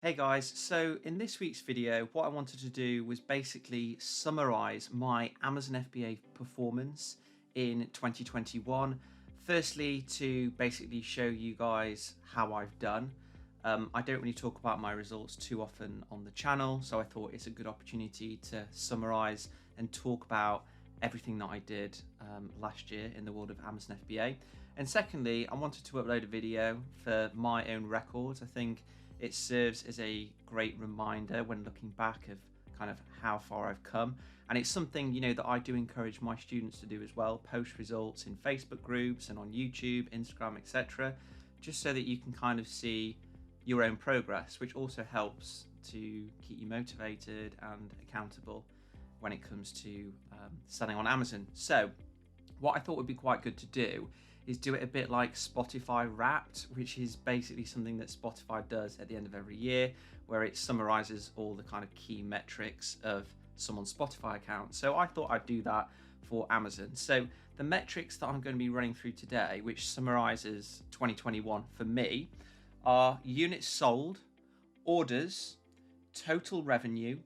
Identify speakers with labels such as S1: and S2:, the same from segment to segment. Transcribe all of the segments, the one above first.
S1: Hey guys, so in this week's video, what I wanted to do was basically summarize my Amazon FBA performance in 2021. Firstly, to basically show you guys how I've done. I don't really talk about my results too often on the channel, so I thought it's a good opportunity to summarize and talk about everything that I did last year in the world of Amazon FBA. And secondly, I wanted to upload a video for my own records. I think it serves as a great reminder when looking back of kind of how far I've come. And it's something, that I do encourage my students to do as well, post results in Facebook groups and on YouTube, Instagram, etc., just so that you can kind of see your own progress, which also helps to keep you motivated and accountable when it comes to selling on Amazon. So what I thought would be quite good to do is do it a bit like Spotify Wrapped, which is basically something that Spotify does at the end of every year, where it summarizes all the kind of key metrics of someone's Spotify account. So I thought I'd do that for Amazon. So the metrics that I'm going to be running through today, which summarizes 2021 for me, are units sold, orders, total revenue,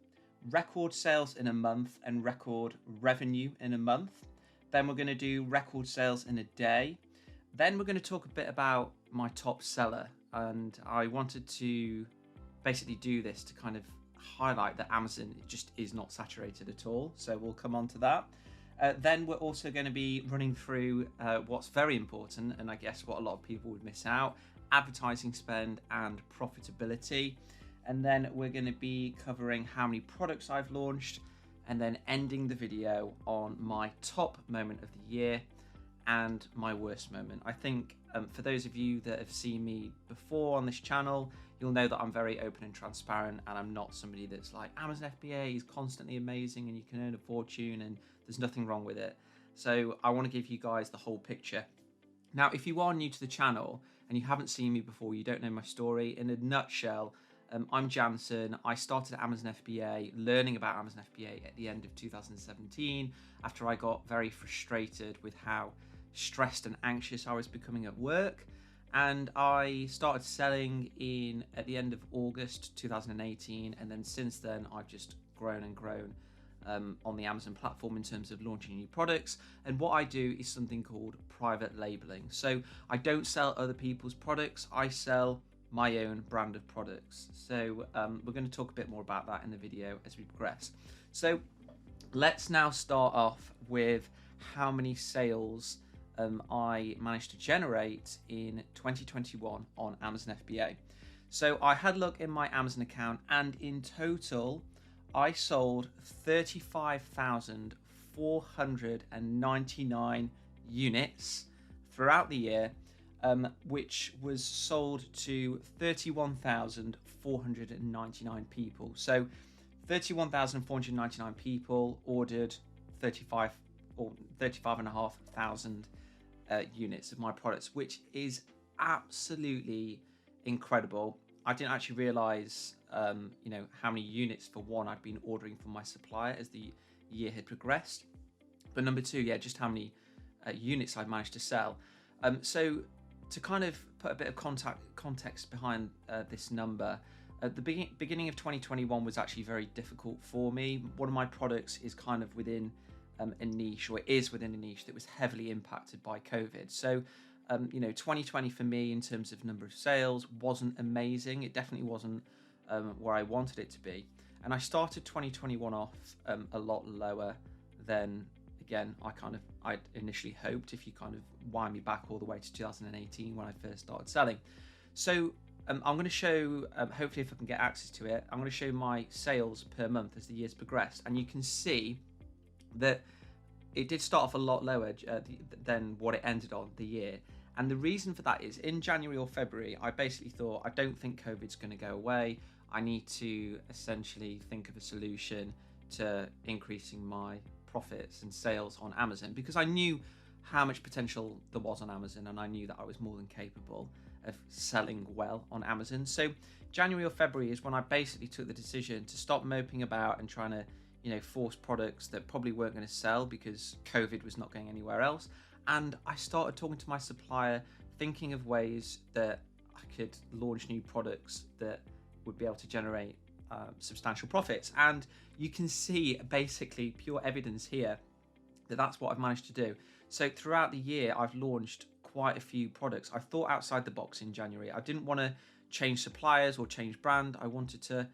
S1: record sales in a month, and record revenue in a month. Then we're going to do record sales in a day. Then we're going to talk a bit about my top seller. And I wanted to basically do this to kind of highlight that Amazon just is not saturated at all. So we'll come on to that. Then we're also going to be running through what's very important, and I guess what a lot of people would miss out, advertising spend and profitability. And then we're going to be covering how many products I've launched, and then ending the video on my top moment of the year and my worst moment. I think for those of you that have seen me before on this channel, you'll know that I'm very open and transparent, and I'm not somebody that's like, Amazon FBA is constantly amazing and you can earn a fortune and there's nothing wrong with it. So I want to give you guys the whole picture. Now, if you are new to the channel and you haven't seen me before, you don't know my story, in a nutshell, I'm Jansen. I started at Amazon FBA, learning about Amazon FBA at the end of 2017, after I got very frustrated with how stressed and anxious I was becoming at work. And I started selling at the end of August 2018, and then since then I've just grown and grown on the Amazon platform in terms of launching new products. And what I do is something called private labeling. So I don't sell other people's products, I sell my own brand of products. So we're going to talk a bit more about that in the video as we progress. So let's now start off with how many sales I managed to generate in 2021 on Amazon FBA. So I had a look in my Amazon account, and in total I sold 35,499 units throughout the year, which was sold to 31,499 people. So 31,499 people ordered 35,500 units of my products, which is absolutely incredible. I didn't actually realize, how many units for one I'd been ordering from my supplier as the year had progressed. But number two, just how many units I'd managed to sell. So to kind of put a bit of context behind this number, at the beginning of 2021 was actually very difficult for me. One of my products is kind of within a niche, or it is within a niche that was heavily impacted by COVID. So, 2020 for me in terms of number of sales wasn't amazing. It definitely wasn't where I wanted it to be. And I started 2021 off a lot lower than, again, I'd initially hoped, if you kind of wind me back all the way to 2018 when I first started selling. So I'm going to show, hopefully if I can get access to it, I'm going to show my sales per month as the years progressed. And you can see that it did start off a lot lower than what it ended on the year. And the reason for that is in January or February, I basically thought, I don't think COVID's going to go away. I need to essentially think of a solution to increasing my profits and sales on Amazon, because I knew how much potential there was on Amazon, and I knew that I was more than capable of selling well on Amazon. So January or February is when I basically took the decision to stop moping about and trying to force products that probably weren't going to sell because COVID was not going anywhere else. And I started talking to my supplier, thinking of ways that I could launch new products that would be able to generate substantial profits. And you can see basically pure evidence here that that's what I've managed to do. So throughout the year, I've launched quite a few products. I thought outside the box in January. I didn't want to change suppliers or change brand. I wanted to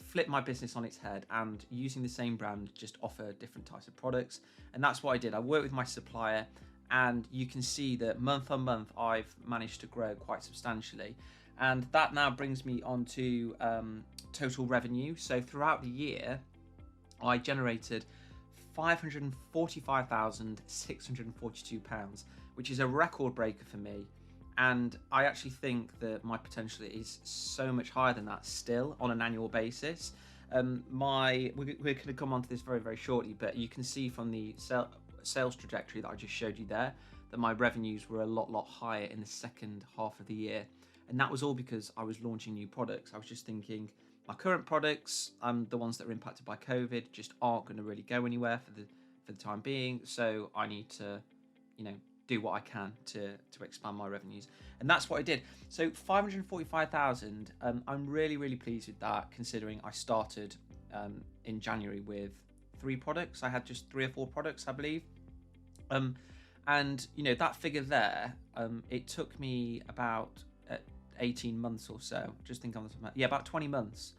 S1: flip my business on its head and using the same brand, just offer different types of products. And that's what I did. I worked with my supplier, and you can see that month on month, I've managed to grow quite substantially. And that now brings me on to total revenue. So throughout the year, I generated £545,642, which is a record breaker for me. And I actually think that my potential is so much higher than that still on an annual basis. We're going to come on to this very, very shortly, but you can see from the sales trajectory that I just showed you there that my revenues were a lot higher in the second half of the year. And that was all because I was launching new products. I was just thinking, my current products, the ones that are impacted by COVID, just aren't going to really go anywhere for the time being. So I need to, do what I can to expand my revenues, and that's what I did. So 545,000. I'm really pleased with that, considering I started in January with 3 products. I had just 3 or 4 products, I believe. And that figure there, it took me about 18 months or so. Just think on the about 20 months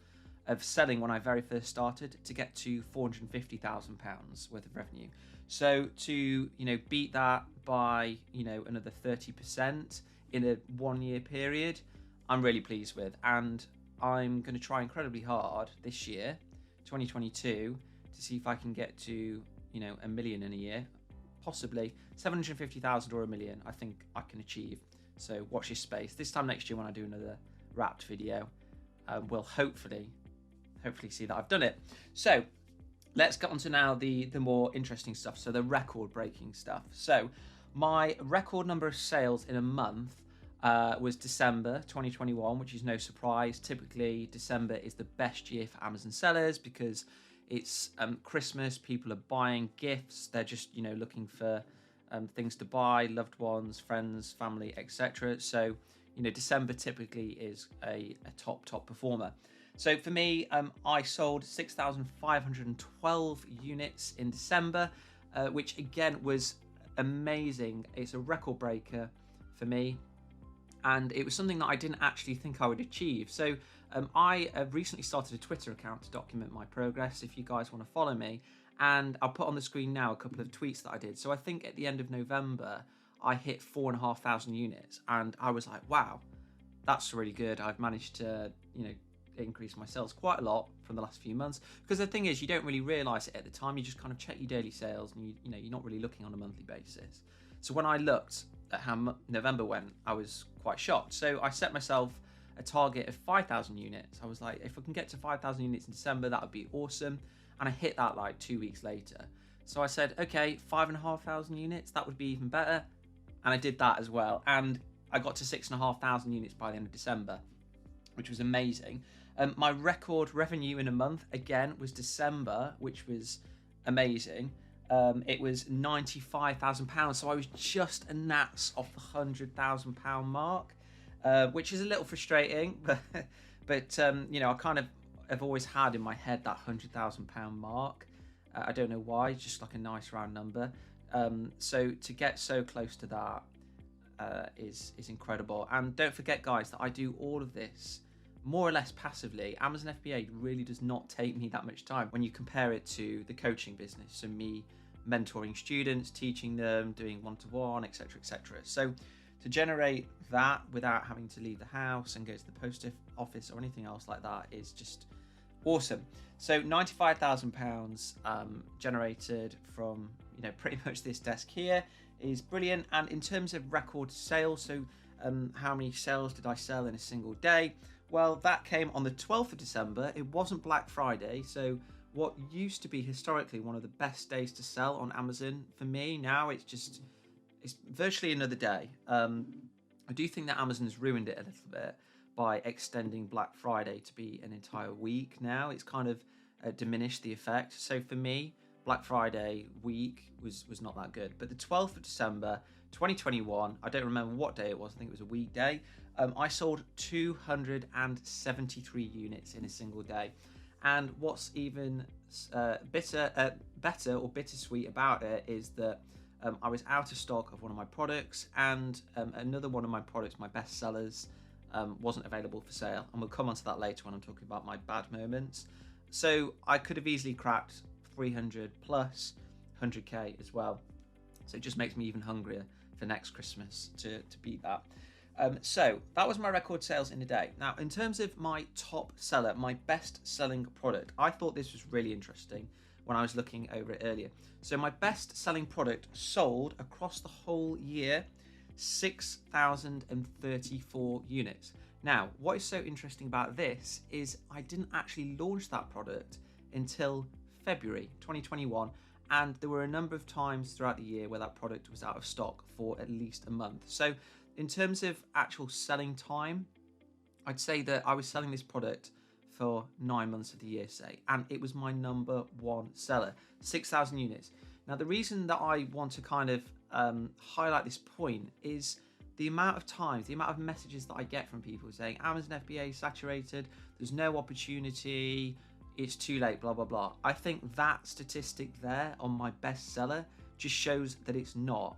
S1: of selling when I very first started to get to £450,000 worth of revenue. So to beat that by another 30% in a 1-year period, I'm really pleased with, and I'm going to try incredibly hard this year, 2022, to see if I can get to $1 million in a year, possibly 750,000 or $1 million. I think I can achieve. So watch this space. This time next year when I do another wrapped video, we'll hopefully see that I've done it. So let's get on to now the more interesting stuff. So the record breaking stuff. So my record number of sales in a month was December 2021, which is no surprise. Typically December is the best year for Amazon sellers because it's Christmas. People are buying gifts. They're just looking for things to buy, loved ones, friends, family, etc. So December typically is a top performer. So for me, I sold 6,512 units in December, which again was amazing. It's a record breaker for me, and it was something that I didn't actually think I would achieve. So I recently started a Twitter account to document my progress, if you guys want to follow me, and I'll put on the screen now a couple of tweets that I did. So I think at the end of November, I hit 4,500 units, and I was like, wow, that's really good. I've managed to, increase my sales quite a lot from the last few months, because the thing is, you don't really realize it at the time. You just kind of check your daily sales, and you're not really looking on a monthly basis. So when I looked at how November went, I was quite shocked. So I set myself a target of 5,000 units. I was like, if I can get to 5,000 units in December, that would be awesome. And I hit that like 2 weeks later. So I said, okay, 5,500 units, that would be even better. And I did that as well. And I got to 6,500 units by the end of December, which was amazing. My record revenue in a month, again, was December, which was amazing. It was £95,000. So I was just a gnats off the £100,000 mark, which is a little frustrating. But I kind of have always had in my head that £100,000 mark. I don't know why, just like a nice round number. So to get so close to that is incredible. And don't forget, guys, that I do all of this more or less passively. Amazon FBA really does not take me that much time when you compare it to the coaching business. So me mentoring students, teaching them, doing one-to-one, etc. So to generate that without having to leave the house and go to the post office or anything else like that is just awesome. So £95,000 generated from pretty much this desk here is brilliant. And in terms of record sales, so how many sales did I sell in a single day? Well, that came on the 12th of December. It wasn't Black Friday, so what used to be historically one of the best days to sell on Amazon, for me now it's virtually another day. I do think that Amazon's ruined it a little bit by extending Black Friday to be an entire week now. It's kind of diminished the effect. So for me, Black Friday week was not that good. But the 12th of December 2021, I don't remember what day it was, I think it was a weekday, I sold 273 units in a single day. And what's even better or bittersweet about it is that I was out of stock of one of my products, and another one of my products, my best sellers, wasn't available for sale. And we'll come on to that later when I'm talking about my bad moments. So I could have easily cracked 300 plus 100k as well. So it just makes me even hungrier for next Christmas to beat that. So that was my record sales in a day. Now, in terms of my top seller, my best selling product, I thought this was really interesting when I was looking over it earlier. So my best selling product sold across the whole year 6,034 units. Now, what is so interesting about this is I didn't actually launch that product until February 2021, and there were a number of times throughout the year where that product was out of stock for at least a month. So in terms of actual selling time, I'd say that I was selling this product for 9 months of the year, say, and it was my number one seller, 6,000 units. Now, the reason that I want to kind of highlight this point is the amount of times, the amount of messages that I get from people saying Amazon FBA is saturated, there's no opportunity, it's too late, blah, blah, blah. I think that statistic there on my bestseller just shows that it's not.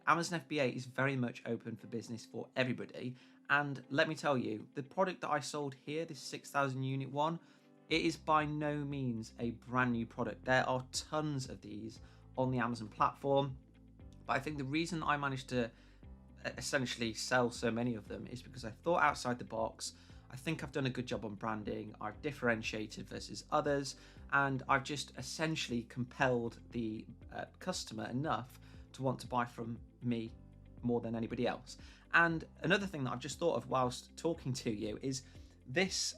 S1: Amazon FBA is very much open for business for everybody. And let me tell you, the product that I sold here, this 6,000 unit one, it is by no means a brand new product. There are tons of these on the Amazon platform. But I think the reason I managed to essentially sell so many of them is because I thought outside the box. I think I've done a good job on branding. I've differentiated versus others, and I've just essentially compelled the customer enough to want to buy from me more than anybody else. And another thing that I've just thought of whilst talking to you is this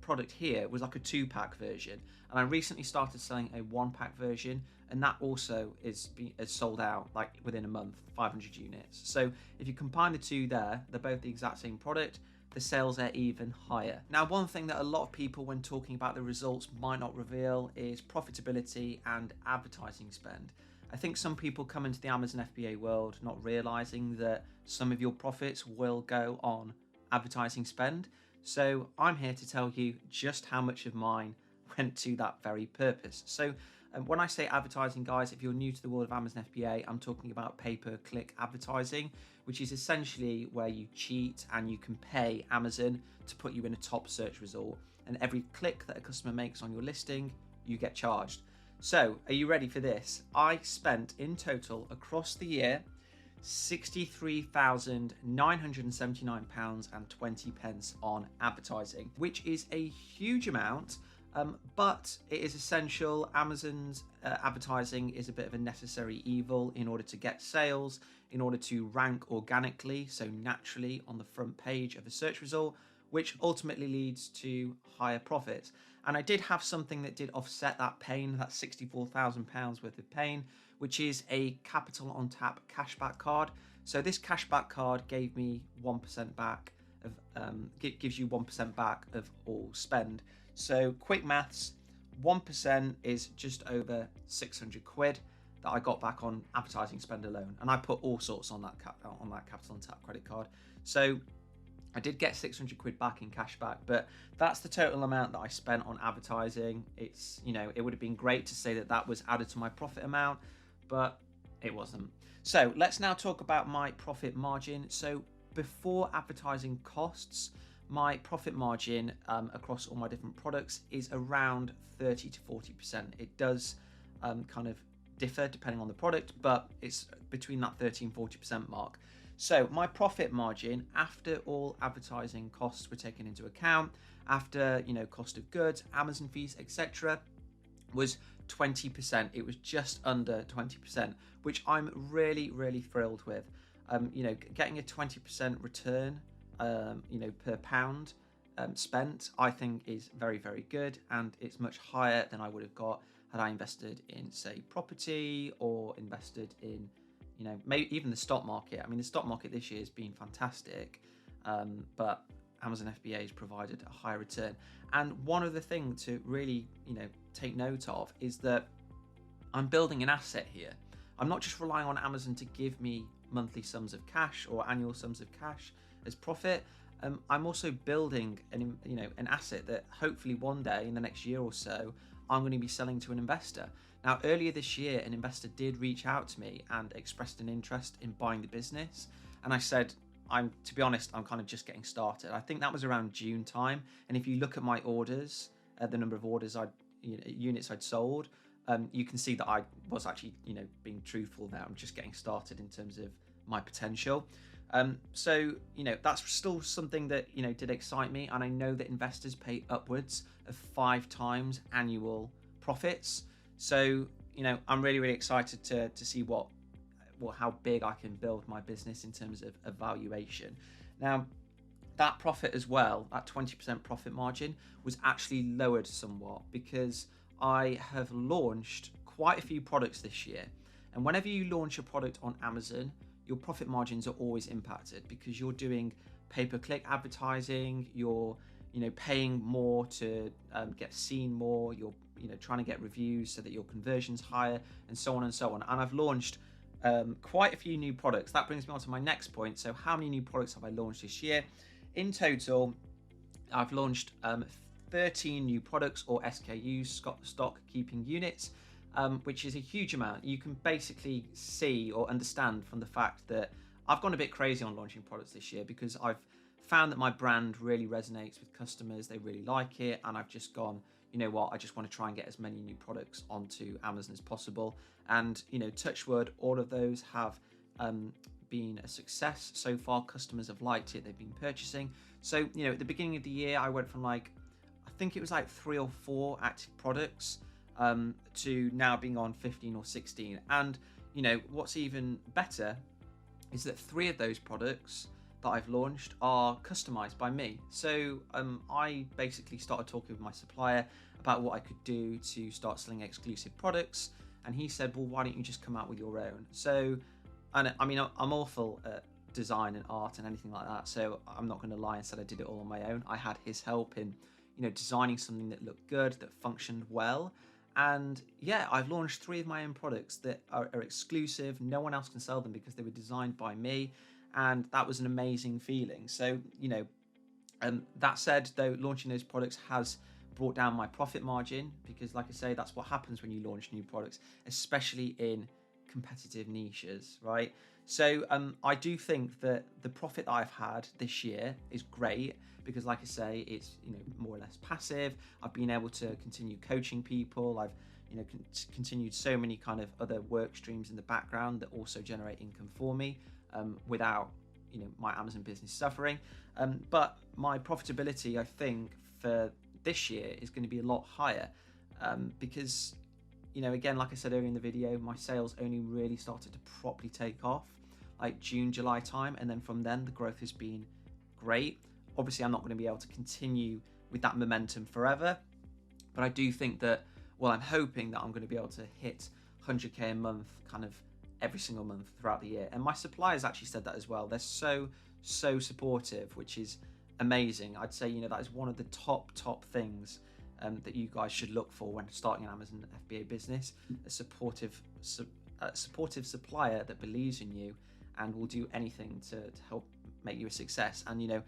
S1: product here was like a 2-pack version, and I recently started selling a 1-pack version, and that also is sold out like within a month, 500 units. So if you combine the two there, they're both the exact same product. The sales are even higher. Now, one thing that a lot of people when talking about the results might not reveal is profitability and advertising spend. I think some people come into the Amazon FBA world not realizing that some of your profits will go on advertising spend. So I'm here to tell you just how much of mine went to that very purpose. So when I say advertising, guys, if you're new to the world of Amazon FBA, I'm talking about pay-per-click advertising, which is essentially where you cheat and you can pay Amazon to put you in a top search result. And every click that a customer makes on your listing, you get charged. So are you ready for this? I spent in total across the year £63,979.20 on advertising, which is a huge amount. But it is essential. Amazon's advertising is a bit of a necessary evil in order to get sales, in order to rank organically, so naturally on the front page of a search result, which ultimately leads to higher profits. And I did have something that did offset that pain, that £64,000 worth of pain, which is a Capital on Tap cashback card. So this cashback card gave me 1% back of, gives you 1% back of all spend. So quick maths, 1% is just over 600 quid that I got back on advertising spend alone. And I put all sorts on that Capital on Tap credit card. So I did get 600 quid back in cash back, but that's the total amount that I spent on advertising. It's, you know, it would have been great to say that that was added to my profit amount, but it wasn't. So let's now talk about my profit margin. So before advertising costs, my profit margin across all my different products is around 30 to 40%. It does kind of differ depending on the product, but it's between that 30 and 40% mark. So my profit margin after all advertising costs were taken into account, after, you know, cost of goods, Amazon fees, etc., was 20%. It was just under 20%, which I'm really, really thrilled with. You know, getting a 20% return you know, per pound spent, I think is very, very good, and it's much higher than I would have got had I invested in, say, property or invested in, you know, maybe even the stock market. I mean, the stock market this year has been fantastic, but Amazon FBA has provided a higher return. And one other thing to really, you know, take note of is that I'm building an asset here. I'm not just relying on Amazon to give me monthly sums of cash or annual sums of cash as profit. I'm also building an asset that hopefully one day in the next year or so I'm going to be selling to an investor. Now, earlier this year, an investor did reach out to me and expressed an interest in buying the business, and I said, to be honest, I'm kind of just getting started. I think that was around June time, and if you look at my orders, the number of orders units I'd sold, you can see that I was actually being truthful there. I'm just getting started in terms of my potential. So that's still something that did excite me, and I know that investors pay upwards of 5 times annual profits. So I'm really excited to see how big I can build my business in terms of valuation. Now, that profit as well, that 20% profit margin, was actually lowered somewhat because I have launched quite a few products this year. And whenever you launch a product on Amazon, your profit margins are always impacted because you're doing pay-per-click advertising, you're paying more to get seen more, you're trying to get reviews so that your conversion's higher, and so on and so on. And I've launched quite a few new products. That brings me on to my next point. So how many new products have I launched this year? In total, I've launched 13 new products or SKUs, stock keeping units, which is a huge amount. You can basically see or understand from the fact that I've gone a bit crazy on launching products this year because I've found that my brand really resonates with customers. They really like it, and I've just gone, you know what, I just want to try and get as many new products onto Amazon as possible. And touch wood, all of those have been a success so far. Customers have liked it, they've been purchasing. So at the beginning of the year, I went from I think it was 3 or 4 active products to now being on 15 or 16. And what's even better is that 3 of those products that I've launched are customized by me. So I basically started talking with my supplier about what I could do to start selling exclusive products, and he said, well, why don't you just come out with your own? So, and I mean, I'm awful at design and art and anything like that, so I'm not going to lie and said I did it all on my own. I had his help in designing something that looked good, that functioned well. And yeah, I've launched 3 of my own products that are exclusive. No one else can sell them because they were designed by me, and that was an amazing feeling. So that said, though, launching those products has brought down my profit margin because, like I say, that's what happens when you launch new products, especially in competitive niches, right? So I do think that the profit that I've had this year is great because, like I say, it's more or less passive. I've been able to continue coaching people. I've continued so many kind of other work streams in the background that also generate income for me without my Amazon business suffering. But my profitability, I think, for this year is going to be a lot higher because again, like I said earlier in the video, my sales only really started to properly take off June, July time, and then from then the growth has been great. Obviously, I'm not going to be able to continue with that momentum forever, but I do think that, well, I'm hoping that I'm going to be able to hit 100k a month kind of every single month throughout the year. And my suppliers actually said that as well. They're so supportive, which is amazing. I'd say that is one of the top things that you guys should look for when starting an Amazon FBA business: a supportive supplier that believes in you and will do anything to help make you a success. And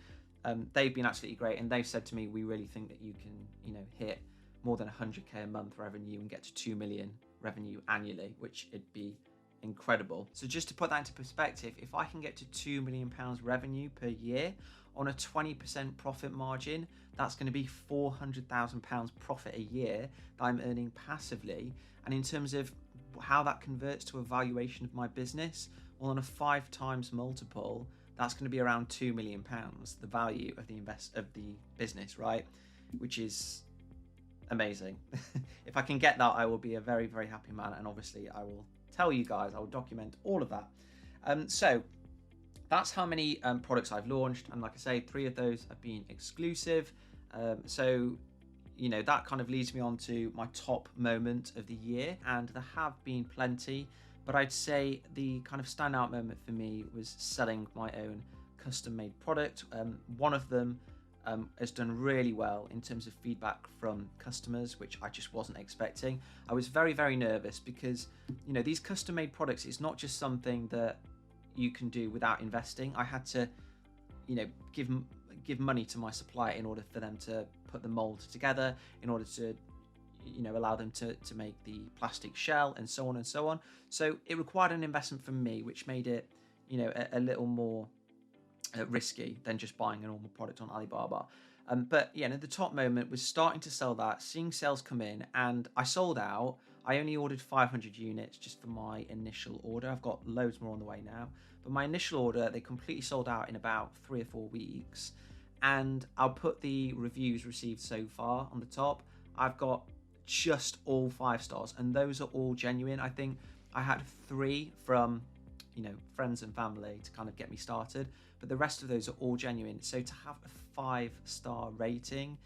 S1: they've been absolutely great, and they've said to me, we really think that you can hit more than 100k a month revenue and get to 2 million revenue annually, which it'd be incredible. So just to put that into perspective, if I can get to £2 million revenue per year on a 20% profit margin, that's going to be £400,000 profit a year that I'm earning passively. And in terms of how that converts to a valuation of my business, well, on a 5 times multiple, that's going to be around £2 million, the value of the business, right? Which is amazing. If I can get that, I will be a very, very happy man, and obviously I will tell you guys, I will document all of that. So that's how many products I've launched, and like I say, 3 of those have been exclusive. So that kind of leads me on to my top moment of the year, and there have been plenty, but I'd say the kind of standout moment for me was selling my own custom made product. One of them has done really well in terms of feedback from customers, which I just wasn't expecting. I was very, very nervous because, you know, these custom made products, it's not just something that you can do without investing. I had to, you know, give money to my supplier in order for them to put the mold together, in order to, you know, allow them to make the plastic shell and so on and so on. So it required an investment from me, which made it, you know, a little more risky than just buying a normal product on Alibaba. But yeah, the top moment was starting to sell that, seeing sales come in, and I sold out. I only ordered 500 units just for my initial order. I've got loads more on the way now, but my initial order, they completely sold out in about 3 or 4 weeks. And I'll put the reviews received so far on the top. I've got just all 5 stars, and those are all genuine. I think I had 3 from, you know, friends and family to kind of get me started, but the rest of those are all genuine. So to have a 5-star rating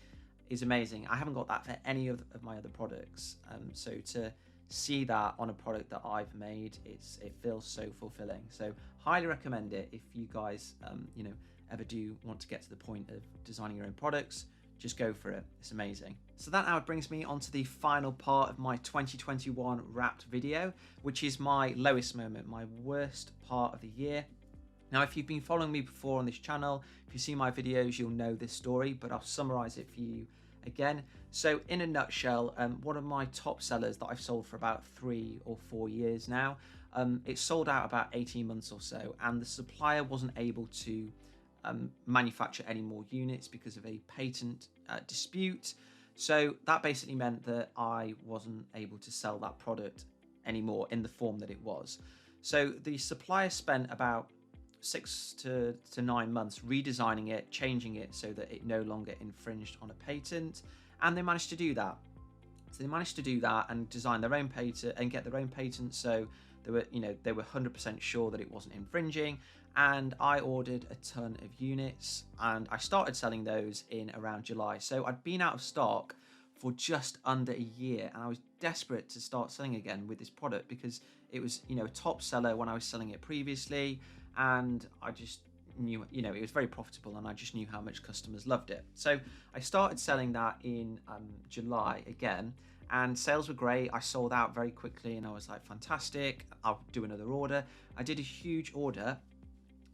S1: is amazing. I haven't got that for any of my other products. So to see that on a product that I've made, it feels so fulfilling. So highly recommend it if you guys, you know, ever do want to get to the point of designing your own products. Just go for it. It's amazing. So that now brings me on to the final part of my 2021 wrapped video, which is my lowest moment, my worst part of the year. Now, if you've been following me before on this channel, if you see my videos, you'll know this story, but I'll summarize it for you again. So in a nutshell, one of my top sellers that I've sold for about 3 or 4 years now, it sold out about 18 months or so, and the supplier wasn't able to manufacture any more units because of a patent dispute. So that basically meant that I wasn't able to sell that product anymore in the form that it was. So the supplier spent about 6 to 9 months redesigning it, changing it so that it no longer infringed on a patent, and they managed to do that. So they managed to do that and design their own patent and get their own patent. So they were, you know, they were 100% sure that it wasn't infringing. And I ordered a ton of units, and I started selling those in around July. So I'd been out of stock for just under a year, and I was desperate to start selling again with this product because it was, you know, a top seller when I was selling it previously, and I just knew, you know, it was very profitable, and I just knew how much customers loved it. So I started selling that in July again, and sales were great. I sold out very quickly, and I was like, fantastic, I'll do another order. I did a huge order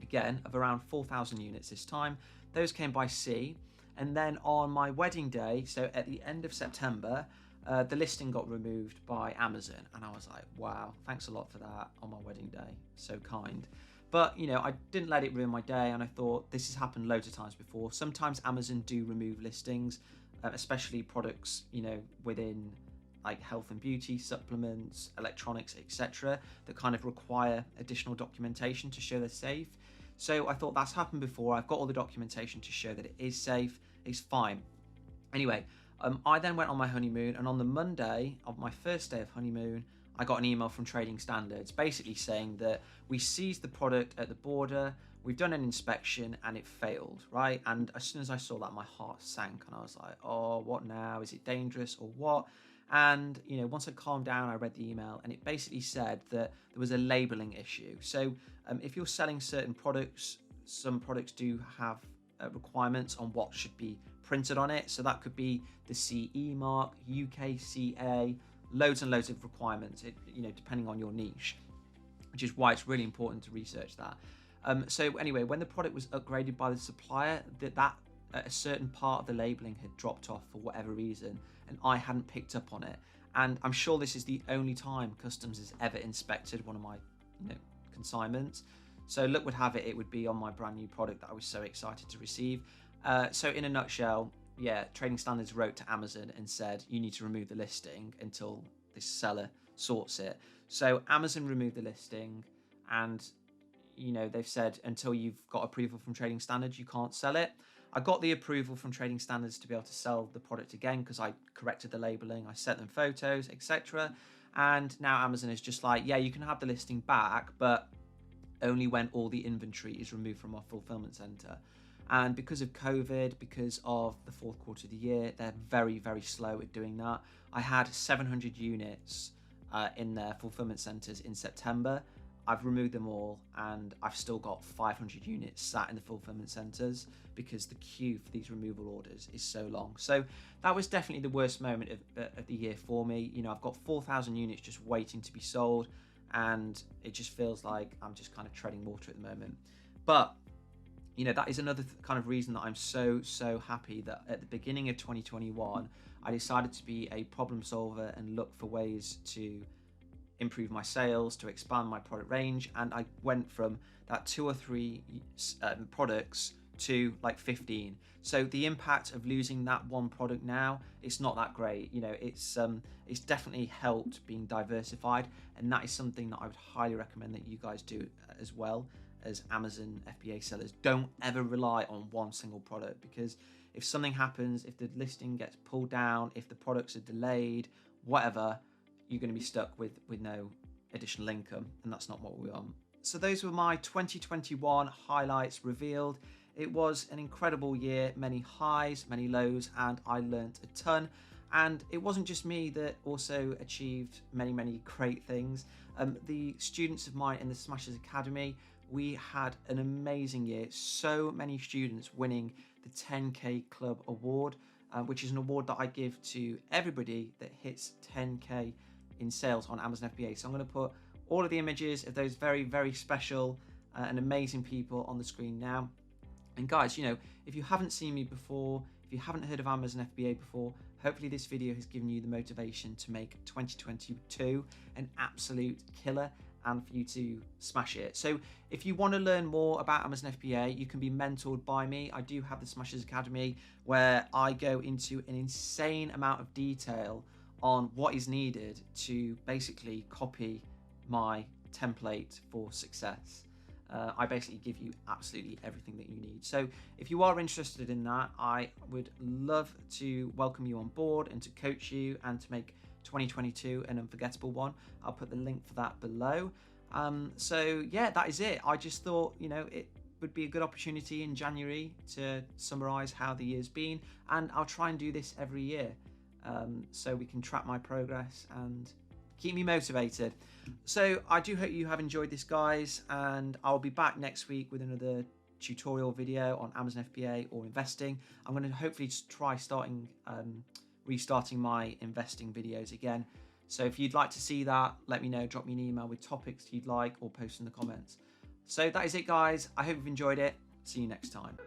S1: again of around 4,000 units this time. Those came by sea, and then on my wedding day, so at the end of September, the listing got removed by Amazon, and I was like, wow, thanks a lot for that on my wedding day, so kind. But, you know, I didn't let it ruin my day, and I thought this has happened loads of times before. Sometimes Amazon do remove listings, especially products, you know, within like health and beauty, supplements, electronics, etc., that kind of require additional documentation to show they're safe. So I thought that's happened before. I've got all the documentation to show that it is safe. It's fine. Anyway, I then went on my honeymoon, and on the Monday of my first day of honeymoon, I got an email from Trading Standards basically saying that we seized the product at the border, we've done an inspection, and it failed, right? And as soon as I saw that, my heart sank, and I was like, oh, what now? Is it dangerous or what? And, you know, once I calmed down, I read the email, and it basically said that there was a labeling issue. So if you're selling certain products, some products do have requirements on what should be printed on it. So that could be the CE mark, UKCA, loads and loads of requirements, you know, depending on your niche, which is why it's really important to research that. So anyway, when the product was upgraded by the supplier, that a certain part of the labeling had dropped off for whatever reason, and I hadn't picked up on it. And I'm sure this is the only time customs has ever inspected one of my, you know, consignments. So luck would have it, it would be on my brand new product that I was so excited to receive. So in a nutshell, yeah, Trading Standards wrote to Amazon and said, you need to remove the listing until this seller sorts it. So Amazon removed the listing, and, you know, they've said until you've got approval from Trading Standards, you can't sell it. I got the approval from Trading Standards to be able to sell the product again because I corrected the labeling, I sent them photos, etc. And now Amazon is just like, yeah, you can have the listing back, but only when all the inventory is removed from our fulfillment center. And because of COVID, because of the fourth quarter of the year, they're very, very slow at doing that. I had 700 units in their fulfillment centers in September. I've removed them all, and I've still got 500 units sat in the fulfillment centers because the queue for these removal orders is so long. So that was definitely the worst moment of the year for me. You know, I've got 4,000 units just waiting to be sold, and it just feels like I'm just kind of treading water at the moment. But you know, that is another kind of reason that I'm so happy that at the beginning of 2021 I decided to be a problem solver and look for ways to improve my sales, to expand my product range, and I went from that 2 or 3 products to like 15. So the impact of losing that one product now, it's not that great. You know, it's definitely helped being diversified, and that is something that I would highly recommend that you guys do as well as Amazon FBA sellers. Don't ever rely on one single product, because if something happens, if the listing gets pulled down, if the products are delayed, whatever, you're going to be stuck with no additional income, and that's not what we want. So those were my 2021 highlights revealed. It was an incredible year, many highs, many lows, and I learned a ton. And it wasn't just me that also achieved many great things. The students of mine in the Smashers Academy, we had an amazing year. So many students winning the 10K Club Award, which is an award that I give to everybody that hits 10K in sales on Amazon FBA. So I'm going to put all of the images of those very special and amazing people on the screen now. And guys, you know, if you haven't seen me before, if you haven't heard of Amazon FBA before, hopefully this video has given you the motivation to make 2022 an absolute killer and for you to smash it. So if you want to learn more about Amazon FBA, you can be mentored by me. I do have the Smashers Academy where I go into an insane amount of detail on what is needed to basically copy my template for success. I basically give you absolutely everything that you need. So if you are interested in that, I would love to welcome you on board and to coach you and to make 2022 an unforgettable one. I'll put the link for that below. So yeah, that is it. I just thought, you know, it would be a good opportunity in January to summarize how the year's been, and I'll try and do this every year so we can track my progress and keep me motivated. So I do hope you have enjoyed this, guys, and I'll be back next week with another tutorial video on Amazon FBA or investing. I'm going to hopefully try restarting my investing videos again. So if you'd like to see that, let me know, drop me an email with topics you'd like or post in the comments. So that is it, guys. I hope you've enjoyed it. See you next time.